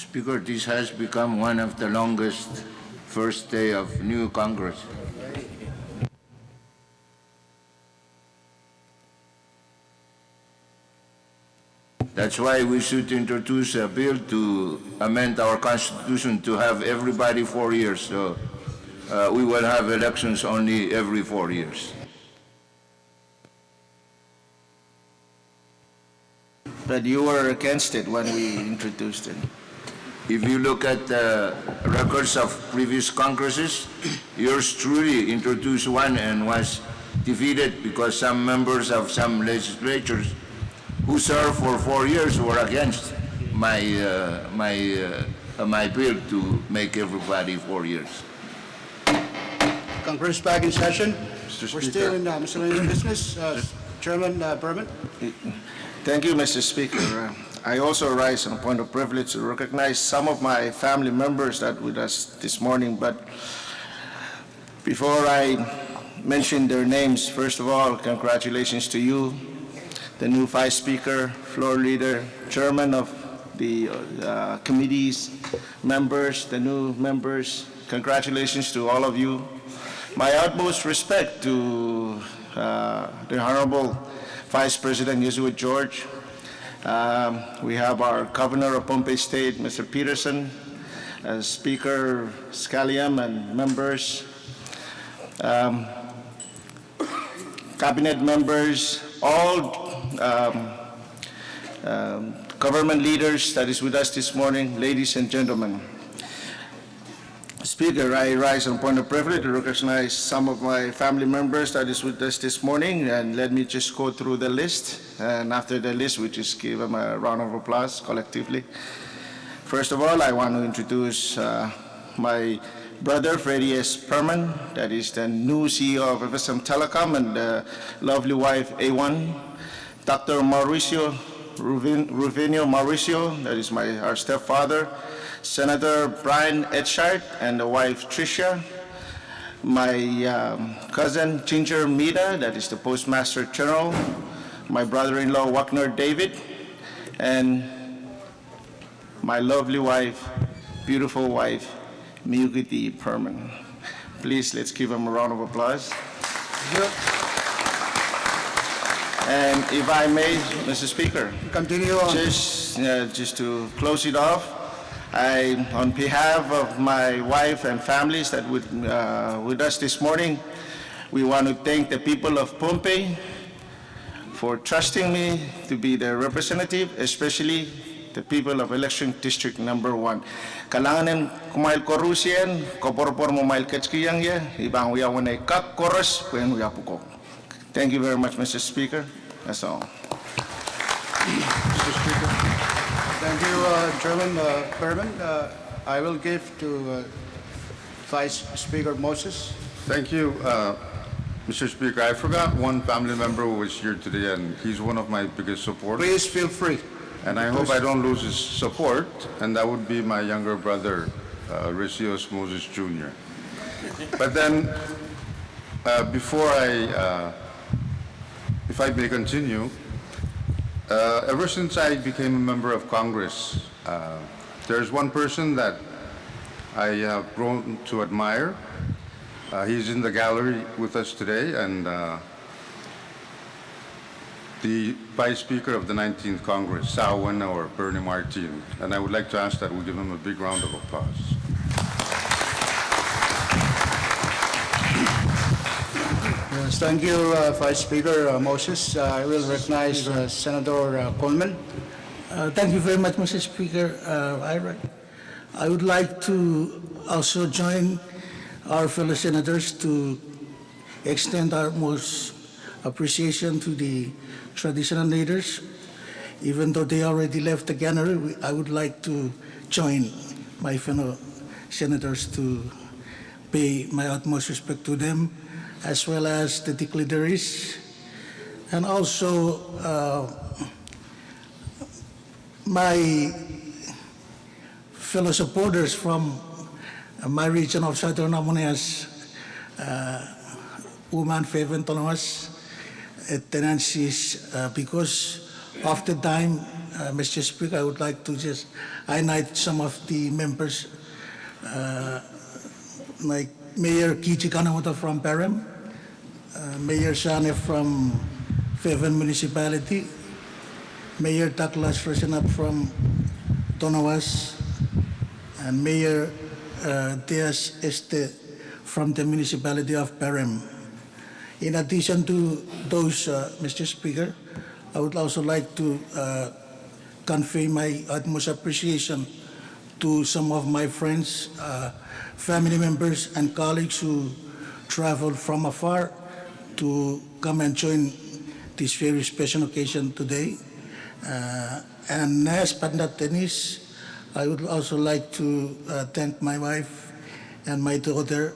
Speaker, this has become one of the longest first day of new Congress. That's why we should introduce a bill to amend our constitution to have everybody 4 years. So we will have elections only every 4 years. But you were against it when we introduced it. If you look at the records of previous Congresses, yours truly introduced one and was defeated because some members of some legislatures who served for 4 years were against my bill to make everybody 4 years. Congress back in session. Mr. We're Speaker. still in miscellaneous business. Chairman Berman. Thank you, Mr. Speaker. I also rise on a point of privilege to recognize some of my family members that with us this morning. But before I mention their names, first of all, congratulations to you, the new Vice Speaker, Floor Leader, Chairman of the committees, members, the new members. Congratulations to all of you. My utmost respect to the Honorable Vice President Jesuit George. We have our Governor of Pohnpei State, Mr. Peterson, Speaker Scaliam, and members, cabinet members, all government leaders that is with us this morning, ladies and gentlemen. Speaker, I rise on point of privilege to recognize some of my family members that is with us this morning, and let me just go through the list, and after the list, we just give them a round of applause collectively. First of all, I want to introduce my brother, Freddie S. Perman, that is the new CEO of FSM Telecom, and the lovely wife, A1, Dr. Mauricio Ruvinio Mauricio, that is our stepfather, Senator Brian Etchart and the wife Tricia, my cousin Ginger Mida, that is the Postmaster General, my brother-in-law Wagner David, and my lovely wife, beautiful wife, Miyugiti Perman. Please, let's give them a round of applause. And if I may, Mr. Speaker, Continue on. just to close it off, on behalf of my wife and families that with us this morning, we want to thank the people of Pohnpei for trusting me to be their representative, especially the people of election district number 1. Kalanganin kumail korusien, koporpor mo mail ketskiyang ye, ibang uyawanay kak koros, kwen uyapukok. Thank you very much, Mr. Speaker. That's all. Mr. Speaker. Thank you, Chairman Berman. I will give to Vice Speaker Moses. Thank you, Mr. Speaker. I forgot one family member who was here today, and he's one of my biggest supporters. Please feel free. And I hope I don't lose his support, and that would be my younger brother, Ricios Moses Jr. But then, if I may continue, ever since I became a member of Congress, there's one person that I have grown to admire. He's in the gallery with us today, and the Vice Speaker of the 19th Congress, Sawan or Bernie Martin. And I would like to ask that we give him a big round of applause. Yes, thank you, Vice Speaker Moses. I will recognize Senator Coleman. Thank you very much, Mr. Speaker. I would like to also join our fellow senators to extend our most appreciation to the traditional leaders. Even though they already left the gallery, I would like to join my fellow senators to pay my utmost respect to them, as well as the dignitaries, and also my fellow supporters from my region of Southern Amoneas, Uman, Feven, Tolomas, Tenancies, because of the time Mr. Speaker, I would like to just highlight some of the members, like Mayor Kichi Kanamoto from Perem, Mayor Shane from Fairview Municipality, Mayor Taklas Rosenap from Tonawas, and Mayor Diaz Este from the municipality of Perem. In addition to those, Mr. Speaker, I would also like to convey my utmost appreciation to some of my friends, family members, and colleagues who traveled from afar to come and join this very special occasion today. And last but not least, I would also like to thank my wife and my daughter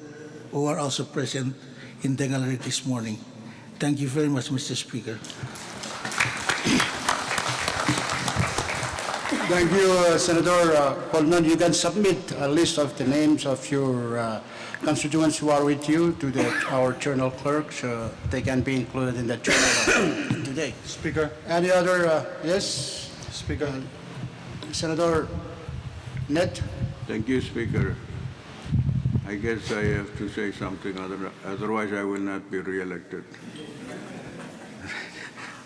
who are also present in the gallery this morning. Thank you very much, Mr. Speaker. Thank you, Senator Coleman. You can submit a list of the names of your constituents who are with you to our journal clerk, so they can be included in the journal today. Speaker. Any other, yes? Speaker. Senator Net? Thank you, Speaker. I guess I have to say something, otherwise I will not be re-elected.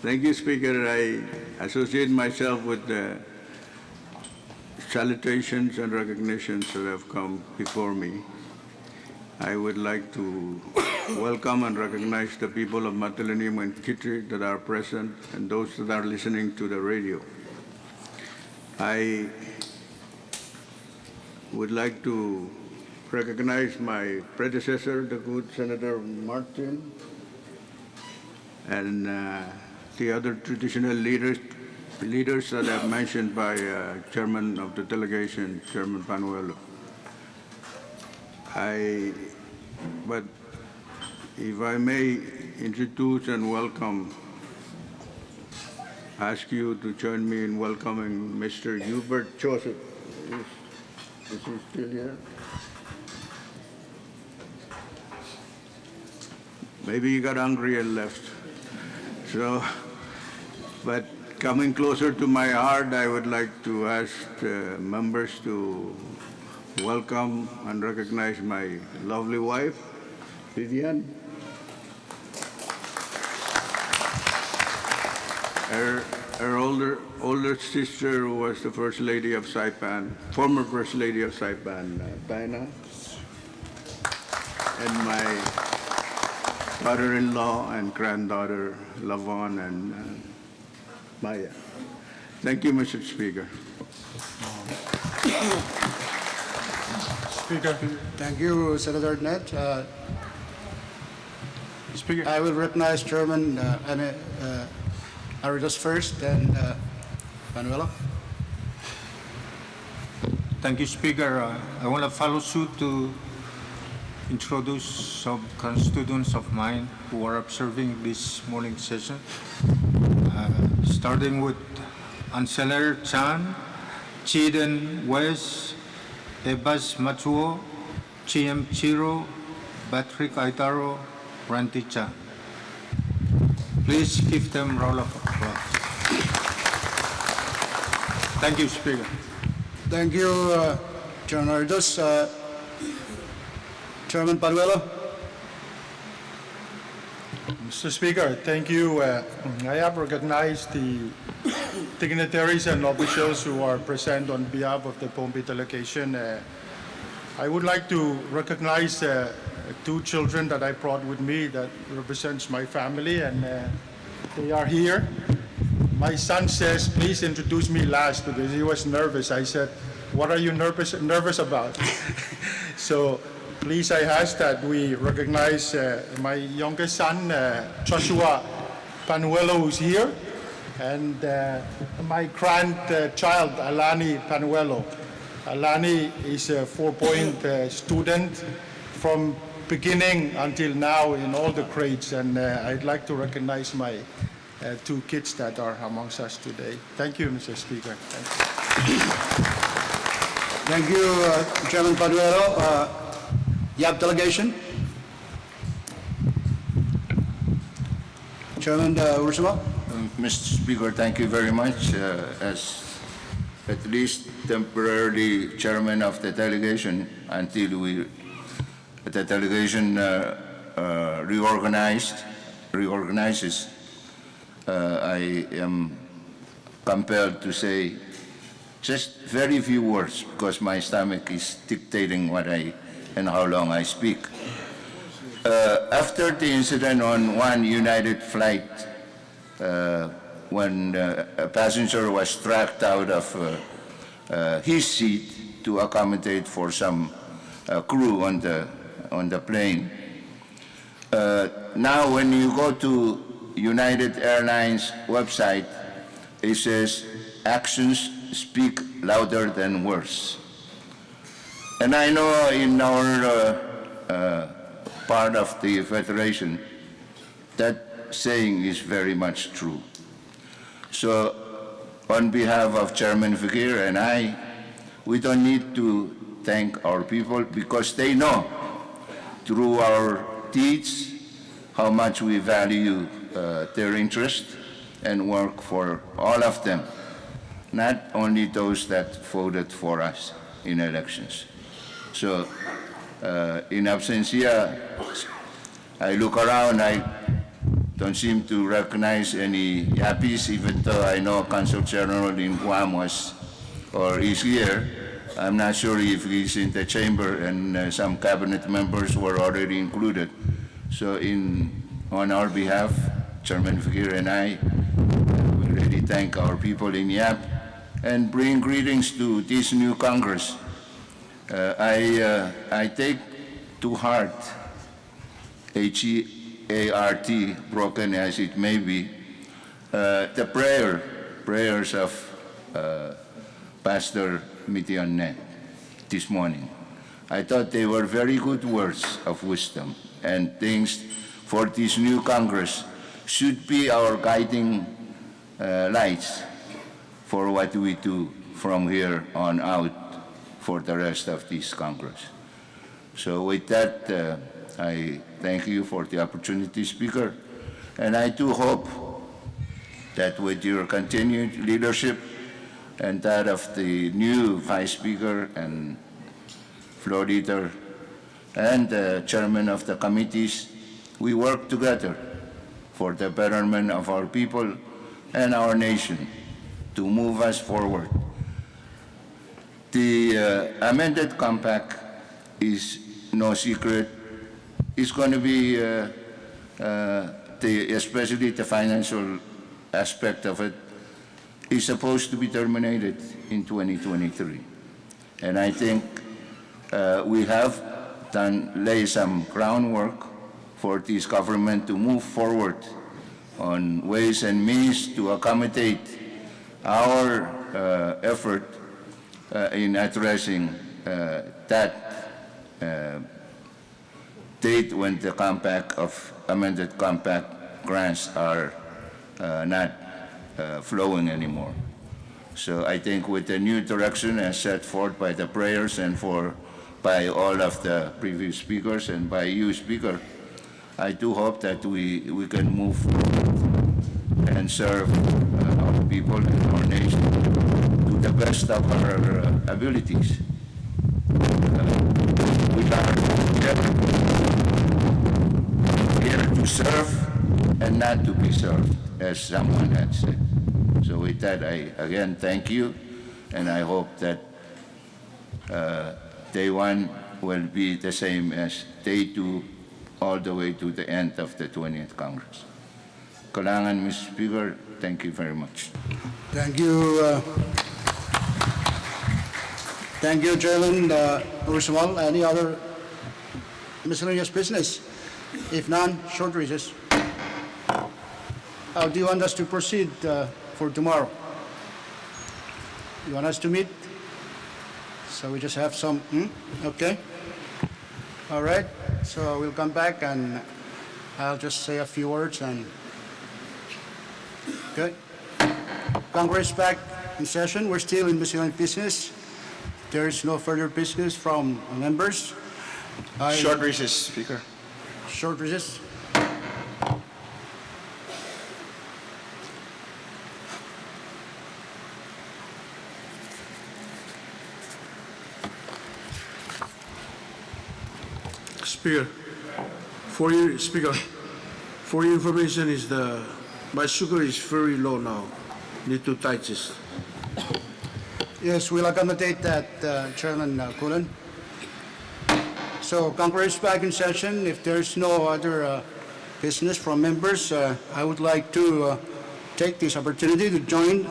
Thank you, Speaker. I associate myself with the salutations and recognitions that have come before me. I would like to welcome and recognize the people of Miscellaneous and Kitri that are present and those that are listening to the radio. I would like to recognize my predecessor, the good Senator Martin, and the other traditional leaders that I've mentioned by Chairman of the delegation, Chairman Panuelo. But if I may introduce and welcome, ask you to join me in welcoming Mr. Hubert Joseph. Is he still here? Maybe he got hungry and left. So, but coming closer to my heart, I would like to ask members to welcome and recognize my lovely wife, Vivian. Her older sister, who was the First Lady of Saipan, former First Lady of Saipan, Dinah, and my daughter-in-law and granddaughter, Lavon and Maya. Thank you, Mr. Speaker. Speaker. Thank you, Senator Net. Speaker. I will recognize Chairman Aridos first, then Manuela. Thank you, Speaker. I want to follow suit to introduce some constituents of mine who are observing this morning session. Starting with Anseler Chan, Chiden West, Ebas Matsuo, Chiem Chiro, Patrick Aitaro, Ranti Chan. Please give them a round of applause. Thank you, Speaker. Thank you, Chairman Aridos. Chairman Panuelo. Mr. Speaker, thank you. I have recognized the dignitaries and officials who are present on behalf of the Pompi delegation. I would like to recognize two children that I brought with me that represents my family, and they are here. My son says, please introduce me last because he was nervous. I said, what are you nervous about? So please, I ask that we recognize my youngest son, Joshua Panuelo, who's here, and my grandchild, Alani Panuelo. Alani is a 4-point student from beginning until now in all the grades, and I'd like to recognize my two kids that are amongst us today. Thank you, Mr. Speaker. Thank you. Thank you, Chairman Panuelo. YAP delegation. Chairman Ursula. Mr. Speaker, thank you very much. As at least temporarily chairman of the delegation until the delegation reorganizes, I am compelled to say just very few words because my stomach is dictating what and how long I speak. After the incident on one United flight, when a passenger was tracked out of his seat to accommodate for some crew on the plane. Now, when you go to United Airlines website, it says actions speak louder than words. And I know in our part of the Federation, that saying is very much true. So, on behalf of Chairman Fakir and I, we don't need to thank our people because they know through our deeds how much we value their interest and work for all of them, not only those that voted for us in elections. So, in absentia, I look around, I don't seem to recognize any yappies, even though I know Consul General in Guam is here. I'm not sure if he's in the chamber, and some cabinet members were already included. So on our behalf, Chairman Fakir and I, we really thank our people in Yap and bring greetings to this new Congress. I take to heart, H-E-A-R-T, broken as it may be, the prayers of Pastor Mitionne this morning. I thought they were very good words of wisdom and things for this new Congress should be our guiding lights for what we do from here on out for the rest of this Congress. So with that, I thank you for the opportunity, Speaker, and I do hope that with your continued leadership and that of the new Vice Speaker and Floor Leader and the Chairman of the committees, we work together for the betterment of our people and our nation to move us forward. The amended compact is no secret. It's going to be, especially the financial aspect of it, is supposed to be terminated in 2023. And I think we have laid some groundwork for this government to move forward on ways and means to accommodate our effort in addressing that date when the amended compact grants are not flowing anymore. So I think with the new direction as set forth by the prayers and by all of the previous speakers and by you, Speaker, I do hope that we can move forward and serve our people and our nation to the best of our abilities. We are here to serve and not to be served, as someone had said. So with that, I again thank you, and I hope that day one will be the same as day two, all the way to the end of the 20th Congress. Kalangan, Mr. Speaker, thank you very much. Thank you. Thank you, Chairman Roosevelt. Any other miscellaneous business? If none, short recess. How do you want us to proceed for tomorrow? You want us to meet? So we just have some, okay. All right, so we'll come back and I'll just say a few words and, okay. Congress back in session. We're still in miscellaneous business. There is no further business from members. Short recess, Speaker. Short recess. Speaker, for your information, my sugar is very low now. Need to digest. Yes, we'll accommodate that, Chairman Cullen. So Congress is back in session. If there's no other business from members, I would like to take this opportunity to join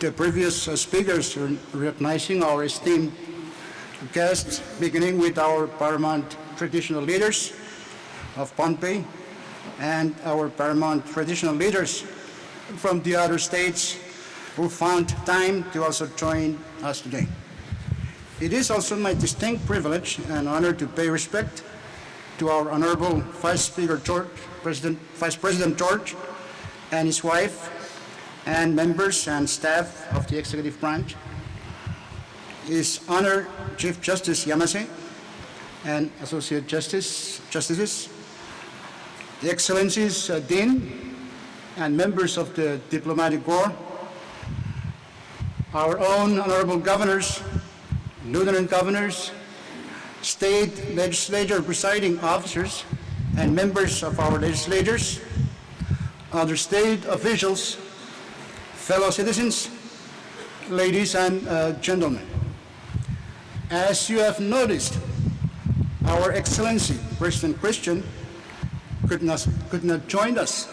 the previous speakers in recognizing our esteemed guests, beginning with our paramount traditional leaders of Pohnpei and our paramount traditional leaders from the other states who found time to also join us today. It is also my distinct privilege and honor to pay respect to our Honorable Vice President George and his wife and members and staff of the executive branch, His Honor Chief Justice Yamase and Associate Justices, the Excellencies Dean and members of the Diplomatic Corps, our own honorable governors, lieutenant governors, state legislature presiding officers, and members of our legislatures, other state officials, fellow citizens, ladies and gentlemen. As you have noticed, our Excellency President Christian could not join us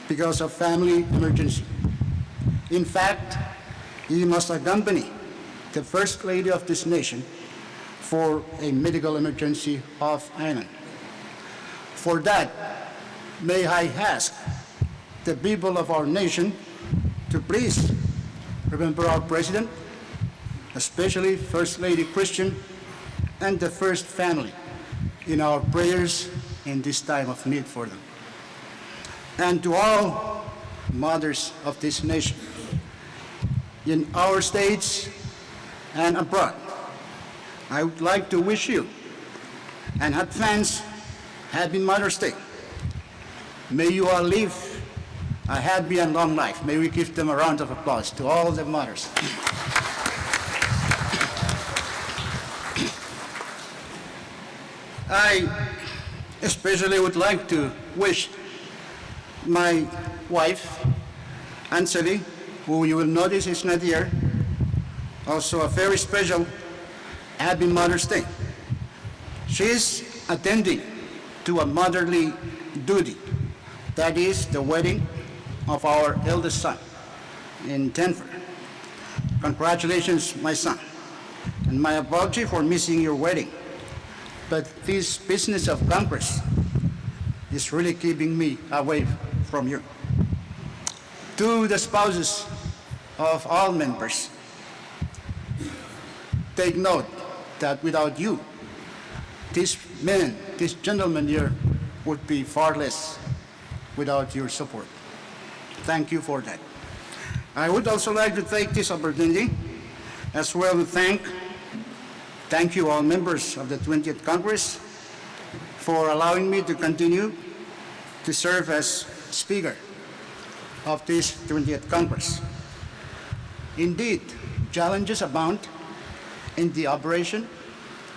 because of family emergency. In fact, he must accompany the First Lady of this nation for a medical emergency off island. For that, may I ask the people of our nation to please remember our President, especially First Lady Christian and the First Family, in our prayers in this time of need for them. And to all mothers of this nation, in our states and abroad, I would like to wish you and advance Happy Mother's Day. May you all live a happy and long life. May we give them a round of applause to all the mothers. I especially would like to wish my wife, Anseli, who you will notice is not here, also a very special Happy Mother's Day. She is attending to a motherly duty, that is the wedding of our eldest son in Denver. Congratulations, my son, and my apology for missing your wedding. But this business of Congress is really keeping me away from you. To the spouses of all members, take note that without you, these gentlemen here would be far less without your support. Thank you for that. I would also like to take this opportunity as well to thank you all members of the 20th Congress for allowing me to continue to serve as Speaker of this 20th Congress. Indeed, challenges abound in the operation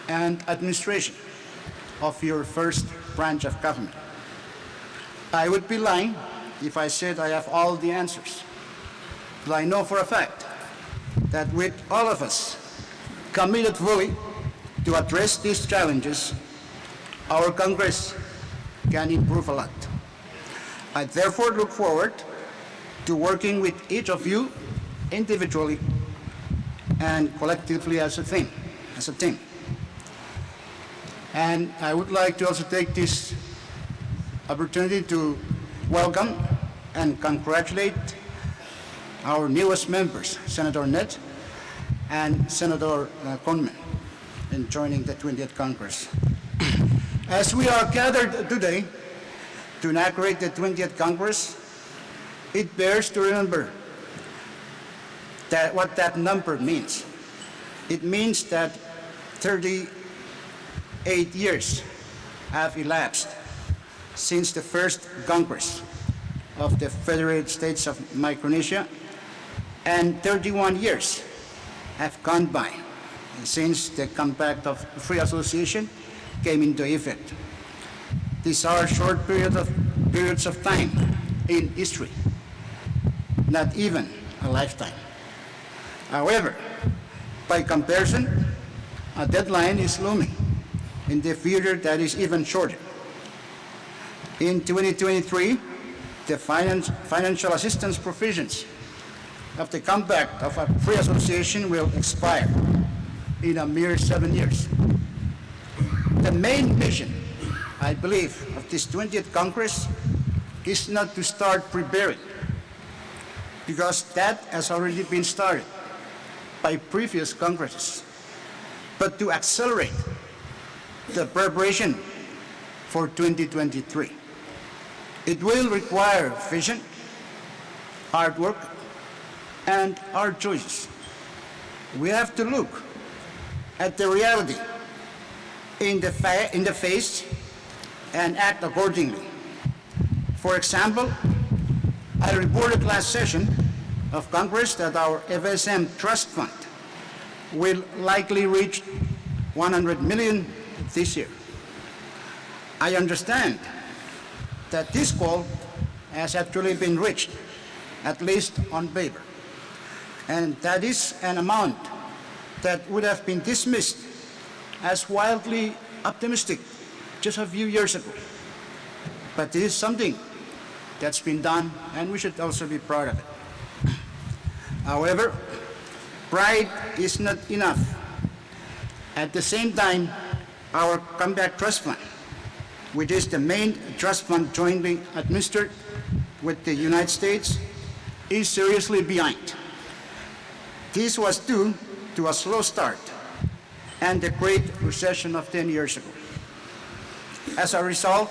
and administration of your first branch of government. I would be lying if I said I have all the answers, but I know for a fact that with all of us committed fully to address these challenges, our Congress can improve a lot. I therefore look forward to working with each of you individually and collectively as a team. And I would like to also take this opportunity to welcome and congratulate our newest members, Senator Nett and Senator Conman, in joining the 20th Congress. As we are gathered today to inaugurate the 20th Congress, it bears to remember what that number means. It means that 38 years have elapsed since the first Congress of the Federated States of Micronesia, and 31 years have gone by since the Compact of Free Association came into effect. These are short periods of time in history, not even a lifetime. However, by comparison, a deadline is looming in the future that is even shorter. In 2023, the financial assistance provisions of the Compact of a Free Association will expire in a mere 7 years. The main mission, I believe, of this 20th Congress is not to start preparing, because that has already been started by previous Congresses, but to accelerate the preparation for 2023. It will require vision, hard work, and hard choices. We have to look at the reality in the face and act accordingly. For example, I reported last session of Congress that our FSM Trust Fund will likely reach 100 million this year. I understand that this goal has actually been reached, at least on paper. And that is an amount that would have been dismissed as wildly optimistic just a few years ago. But this is something that's been done, and we should also be proud of it. However, pride is not enough. At the same time, our Compact Trust Fund, which is the main trust fund jointly administered with the United States, is seriously behind. This was due to a slow start and the Great Recession of 10 years ago. As a result,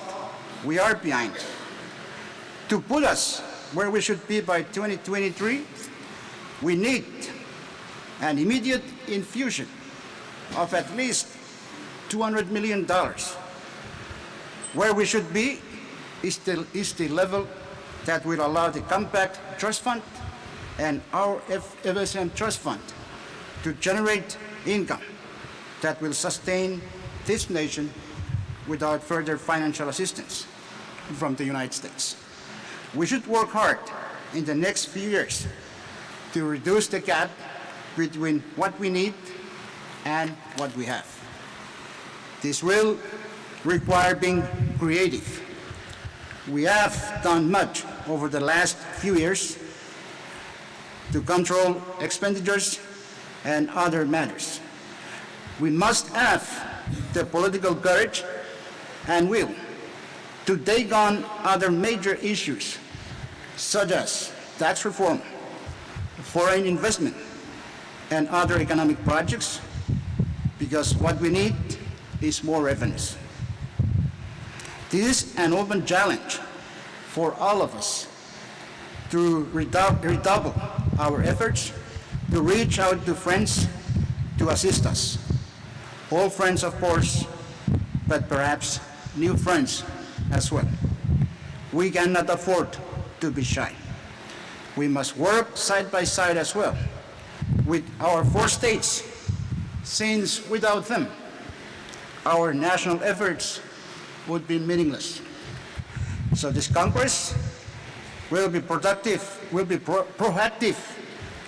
we are behind. To put us where we should be by 2023, we need an immediate infusion of at least $200 million. Where we should be is the level that will allow the Compact Trust Fund and our FSM Trust Fund to generate income that will sustain this nation without further financial assistance from the United States. We should work hard in the next few years to reduce the gap between what we need and what we have. This will require being creative. We have done much over the last few years to control expenditures and other matters. We must have the political courage and will to take on other major issues, such as tax reform, foreign investment, and other economic projects, because what we need is more revenues. This is an open challenge for all of us to redouble our efforts to reach out to friends to assist us. Old friends, of course, but perhaps new friends as well. We cannot afford to be shy. We must work side by side as well with our 4 states, since without them, our national efforts would be meaningless. So this Congress will be proactive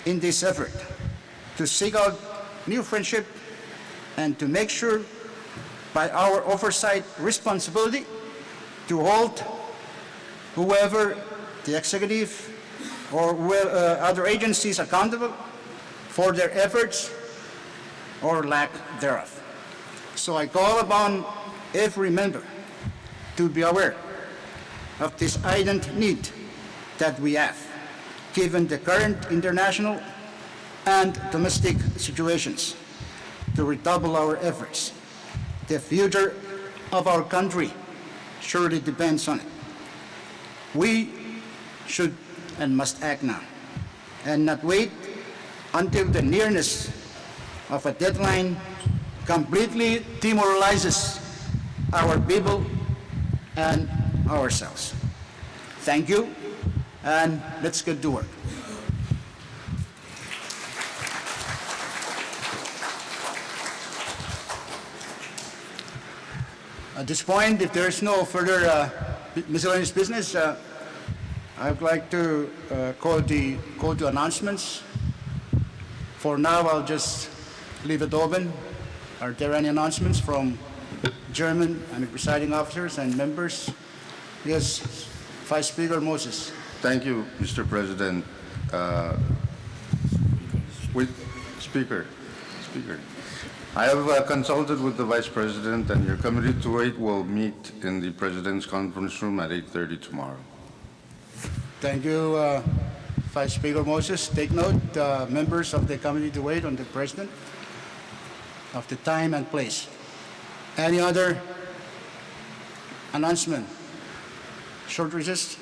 in this effort to seek out new friendship and to make sure by our oversight responsibility to hold whoever the executive or other agencies accountable for their efforts or lack thereof. So I call upon every member to be aware of this ardent need that we have, given the current international and domestic situations, to redouble our efforts. The future of our country surely depends on it. We should and must act now, and not wait until the nearness of a deadline completely demoralizes our people and ourselves. Thank you, and let's get to work. At this point, if there is no further miscellaneous business, I would like to go to announcements. For now, I'll just leave it open. Are there any announcements from Chairman and the presiding officers and members? Yes, Vice Speaker Moses. Thank you, Mr. President. With Speaker, I have consulted with the Vice President, and your Committee to 8 will meet in the President's conference room at 8:30 tomorrow. Thank you, Vice Speaker Moses. Take note, members of the committee to wait on the President of the time and place. Any other announcement? Short recess?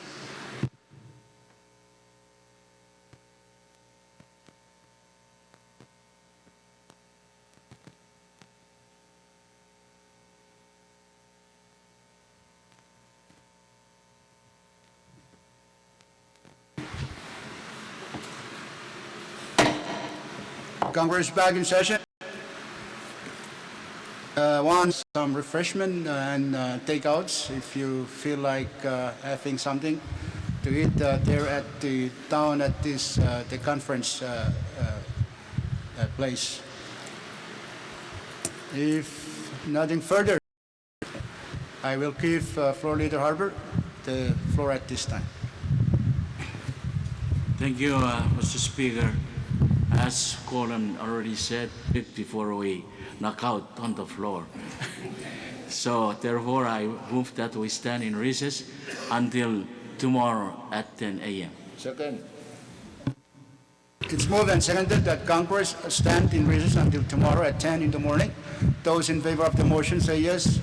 Congress back in session. Want some refreshment and takeouts if you feel like having something to eat there at the down at this the conference place. If nothing further, I will give Floor Leader Harbour the floor at this time. Thank you, Mr. Speaker. As Colin already said before we knock out on the floor. So therefore, I move that we stand in recess until tomorrow at 10 a.m. Second. It's moved and seconded that Congress stand in recess until tomorrow at 10 in the morning. Those in favor of the motion say yes.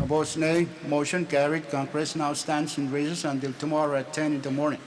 Opposed, nay. Motion carried. Congress now stands in recess until tomorrow at 10 in the morning.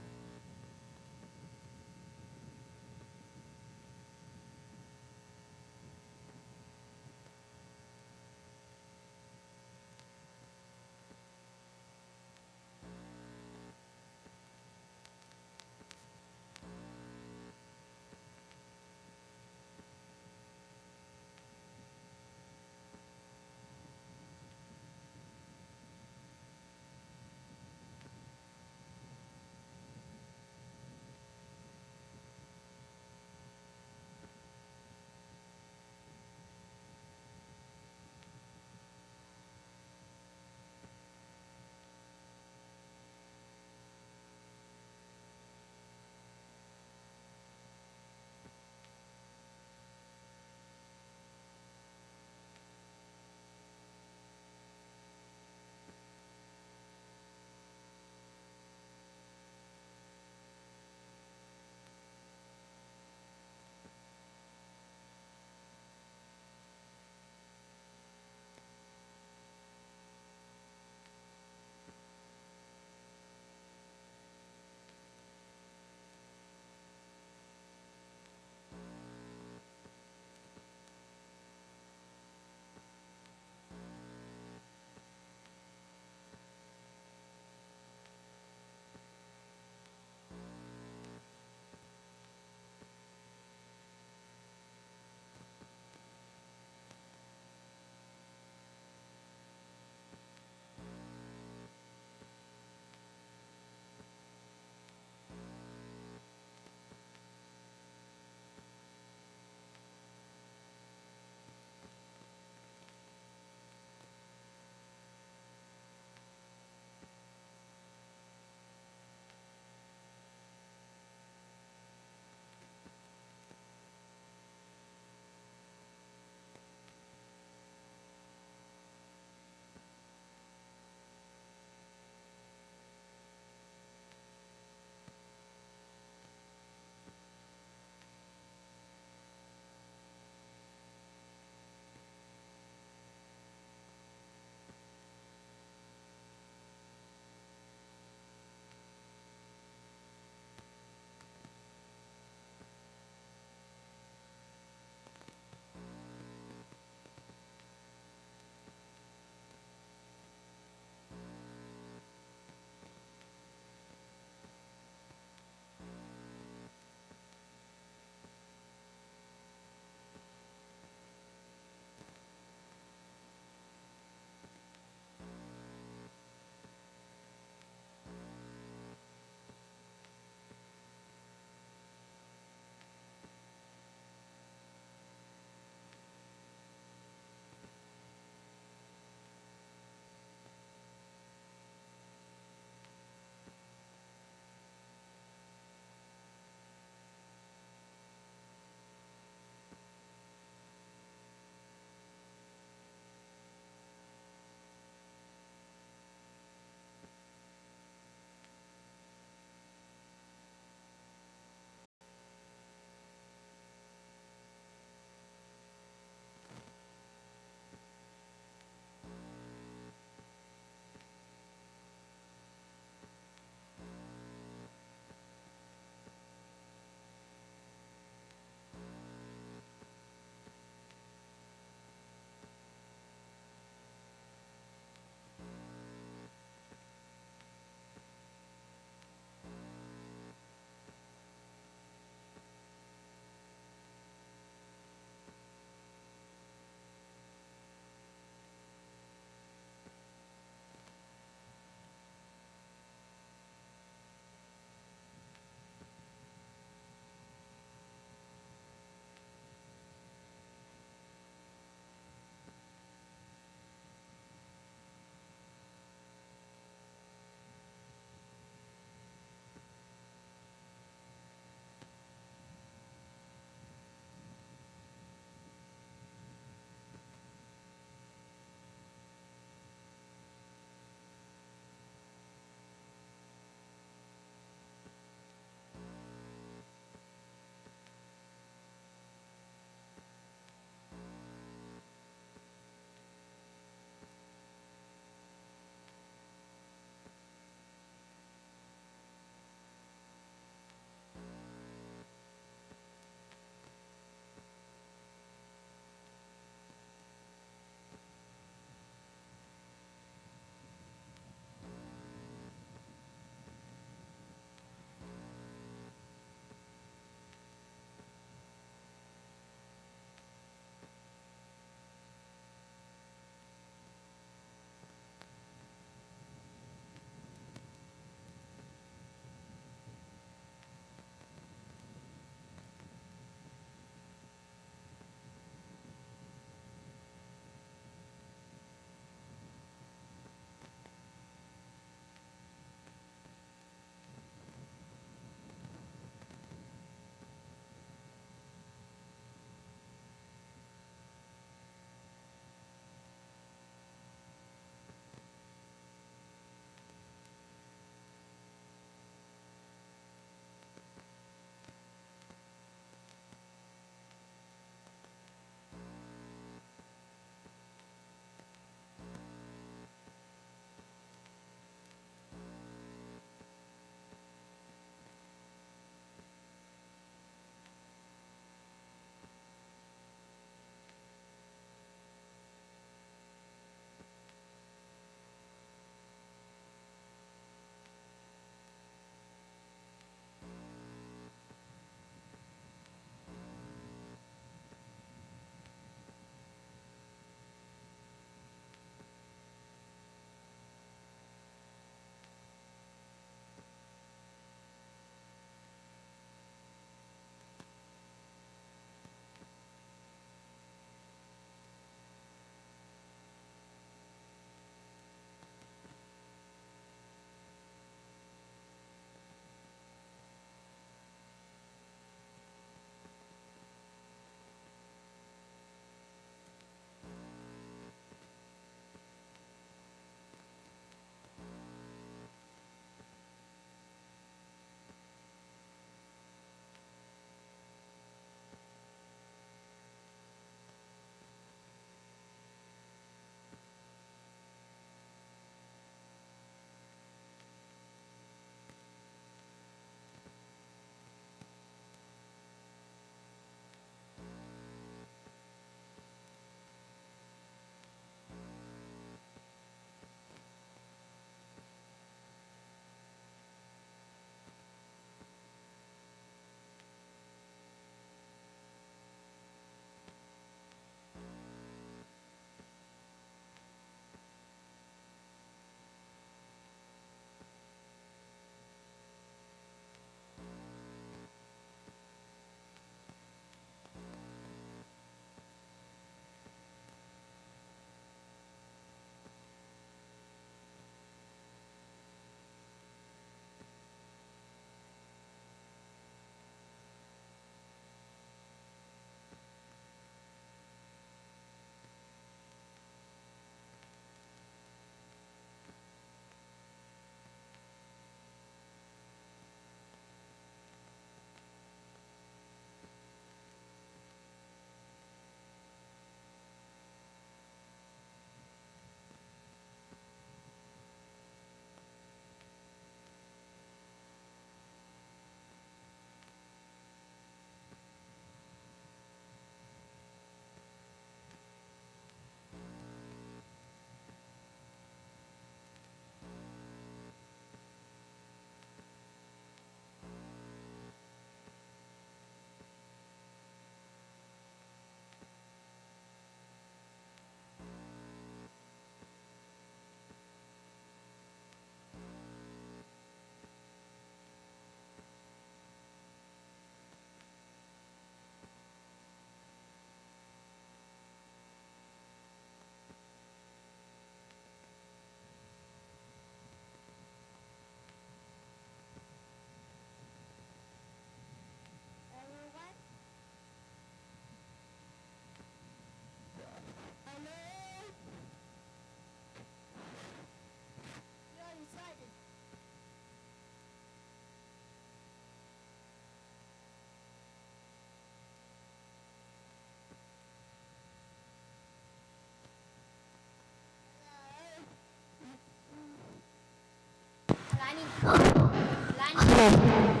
Chairperson.